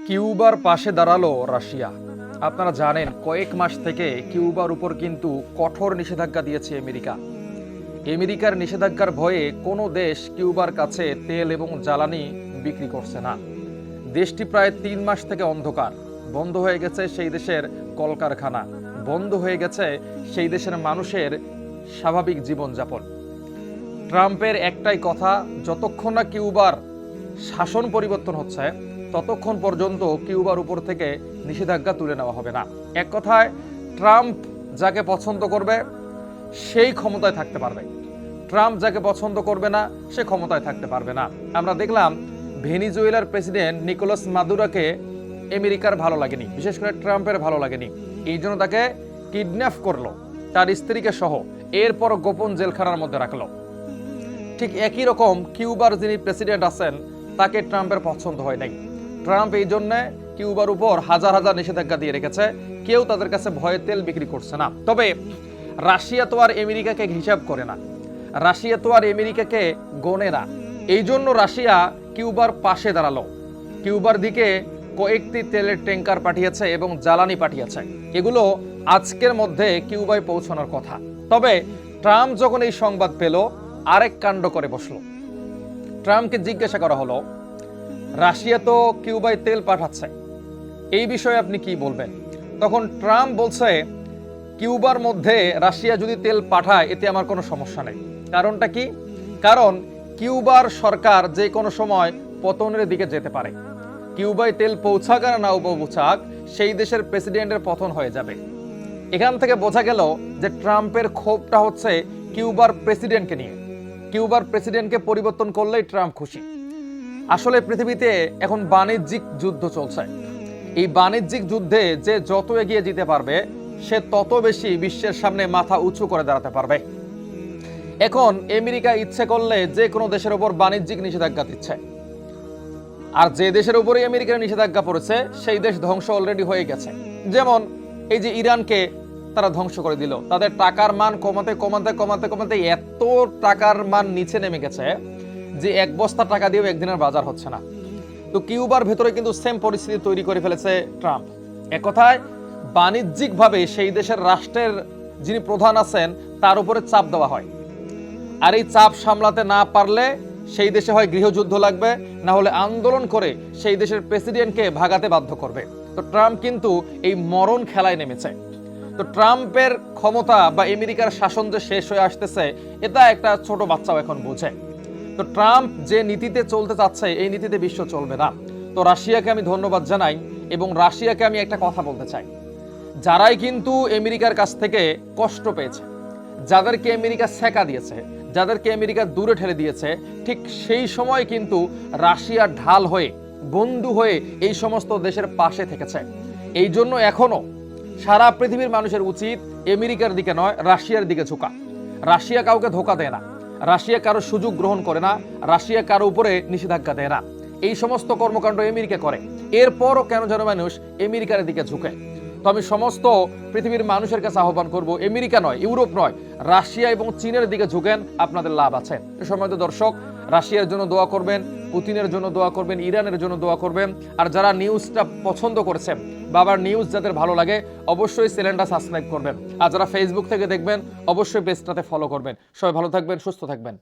কিউবার পাশে দাঁড়ালো রাশিয়া। আপনারা জানেন কয়েক মাস থেকে কিউবার উপর কিন্তু কঠোর নিষেধাজ্ঞা দিয়েছে আমেরিকা। আমেরিকার নিষেধাজ্ঞার ভয়ে কোনো দেশ কিউবার কাছে তেল এবং জ্বালানি বিক্রি করছে না। দেশটি প্রায় 3 মাস থেকে অন্ধকার। বন্ধ হয়ে গেছে সেই দেশের কলকারখানা, বন্ধ হয়ে গেছে সেই দেশের মানুষের স্বাভাবিক জীবনযাপন। ট্রাম্পের একটাই কথা, যতক্ষণ না কিউবার শাসন পরিবর্তন হচ্ছে ততক্ষণ পর্যন্ত কিউবার উপর থেকে নিষেধাজ্ঞা তুলে নেওয়া হবে না। এক কথায়, ট্রাম্প যাকে পছন্দ করবে সেই ক্ষমতায় থাকতে পারবে, ট্রাম্প যাকে পছন্দ করবে না সে ক্ষমতায় থাকতে পারবে না। আমরা দেখলাম ভেনিজুয়েলার প্রেসিডেন্ট নিকোলাস মাদুরোকে আমেরিকার ভালো লাগেনি, বিশেষ করে ট্রাম্পের ভালো লাগেনি। এই জন্য তাকে কিডন্যাপ করলো, তার স্ত্রীকে সহ, এরপর গোপন জেলখানার মধ্যে রাখলো। ঠিক একই রকম কিউবার যিনি প্রেসিডেন্ট আছেন তাকে ট্রাম্পের পছন্দ হয় নাই। ট্রাম্প এই জন্য কিউবার উপর হাজার হাজার নিষেধাজ্ঞা দিয়ে রেখেছে, কেউ তাদের কাছে ভয়ে তেল বিক্রি করছে না। তবে রাশিয়া তো আর আমেরিকাকে হিসাব করে না, রাশিয়া তো আর আমেরিকাকে গণে না। এই জন্য রাশিয়া কিউবার পাশে দাঁড়ালো, কিউবার দিকে কয়েকটি তেলের ট্যাঙ্কার পাঠিয়েছে এবং জ্বালানি পাঠিয়েছে। এগুলো আজকের মধ্যে কিউবায় পৌঁছানোর কথা। তবে ট্রাম্প যখন এই সংবাদ পেল, আরেক কাণ্ড করে বসলো। ট্রাম্পকে জিজ্ঞাসা করা হলো, রাশিয়া তো কিউবায় তেল পাঠাচ্ছে, এই বিষয়ে আপনি কি বলবেন? তখন ট্রাম্প বলছে, কিউবার মধ্যে রাশিয়া যদি তেল পাঠায় এতে আমার কোনো সমস্যা নেই। কারণটা কি? কারণ কিউবার সরকার যে কোনো সময় পতনের দিকে যেতে পারে। কিউবায় তেল পৌঁছাক আর না পৌঁছাক, সেই দেশের প্রেসিডেন্টের পতন হয়ে যাবে। এখান থেকে বোঝা গেল যে ট্রাম্পের ক্ষোভটা হচ্ছে কিউবার প্রেসিডেন্টকে নিয়ে। কিউবার প্রেসিডেন্টকে পরিবর্তন করলেই ট্রাম্প খুশি। আসলে পৃথিবীতে এখন বাণিজ্যিক যুদ্ধ চলছে। এই বাণিজ্যিক যুদ্ধে যে যত এগিয়ে যেতে পারবে সে তত বেশি বিশ্বের সামনে মাথা উঁচু করে দাঁড়াতে পারবে। এখন আমেরিকা ইচ্ছে করলে যে কোনো দেশের উপর বাণিজ্যিক নিষেধাজ্ঞা দিচ্ছে, আর যে দেশের উপরে আমেরিকার নিষেধাজ্ঞা পড়েছে সেই দেশ ধ্বংস অলরেডি হয়ে গেছে। যেমন এই যে ইরানকে তারা ধ্বংস করে দিল, তাদের টাকার মান কমাতে কমাতে কমাতে কমাতে এত টাকার মান নিচে নেমে গেছে যে এক বস্তা টাকা দিয়েও একদিনের বাজার হচ্ছে না। তো কিউবার ভেতরে কিন্তু সেম পরিস্থিতি তৈরি করে ফেলেছে ট্রাম্প। এক কথায় বাণিজ্যিকভাবে সেই দেশের রাষ্ট্রের যিনি প্রধান আছেন তার উপরে চাপ দেওয়া হয়, আর এই চাপ সামলাতে না পারলে সেই দেশে হয় গৃহযুদ্ধ লাগবে, না হলে আন্দোলন করে সেই দেশের প্রেসিডেন্টকে ভাগাতে বাধ্য করবে। তো ট্রাম্প কিন্তু এই মরণ খেলায় নেমেছে। তো ট্রাম্পের ক্ষমতা বা আমেরিকার শাসন যে শেষ হয়ে আসতেছে এটা একটা ছোট বাচ্চাও এখন বুঝে। তো ট্রাম্প যে নীতিতে চলতে চাচ্ছে এই নীতিতে বিশ্ব চলবে না। তো রাশিয়াকে আমি ধন্যবাদ জানাই এবং রাশিয়াকে আমি একটা কথা বলতে চাই, যারাই কিন্তু আমেরিকার কাছ থেকে কষ্ট পেয়েছে, যাদেরকে আমেরিকা সেকা দিয়েছে, যাদেরকে আমেরিকা দূরে ঠেলে দিয়েছে, ঠিক সেই সময় কিন্তু রাশিয়ার ঢাল হয়ে, বন্ধু হয়ে এই সমস্ত দেশের পাশে থেকেছে। এই জন্য এখনো সারা পৃথিবীর মানুষের উচিত আমেরিকার দিকে নয় রাশিয়ার দিকে ঝুঁকা। রাশিয়া কাউকে ধোকা দেয় না, রাশিয়া কারো সুযোগ গ্রহণ করে না, রাশিয়া কারো উপরে নিষেধাজ্ঞা দেয় না। এই সমস্ত কর্মকাণ্ড আমেরিকা করে, এরপরও কেন যেন মানুষ আমেরিকার দিকে ঝুঁকে। তো আমি সমস্ত পৃথিবীর মানুষের কাছে আহ্বান করব, আমেরিকা নয়, ইউরোপ নয়, রাশিয়া এবং চীনের দিকে ঝুঁকেন, আপনাদের লাভ আছে। সময় দর্শক, রাশিয়ার জন্য দোয়া করবেন, পুতিনের জন্য দোয়া করবেন, ইরানের জন্য দোয়া করবেন। আর যারা নিউজটা পছন্দ করেছেন, বাবার নিউজ যাদের ভালো লাগে অবশ্যই চ্যানেলটা সাবস্ক্রাইব করবেন। আর যারা ফেসবুক থেকে দেখবেন অবশ্যই পেজটাতে ফলো করবেন। সবাই ভালো থাকবেন, সুস্থ থাকবেন।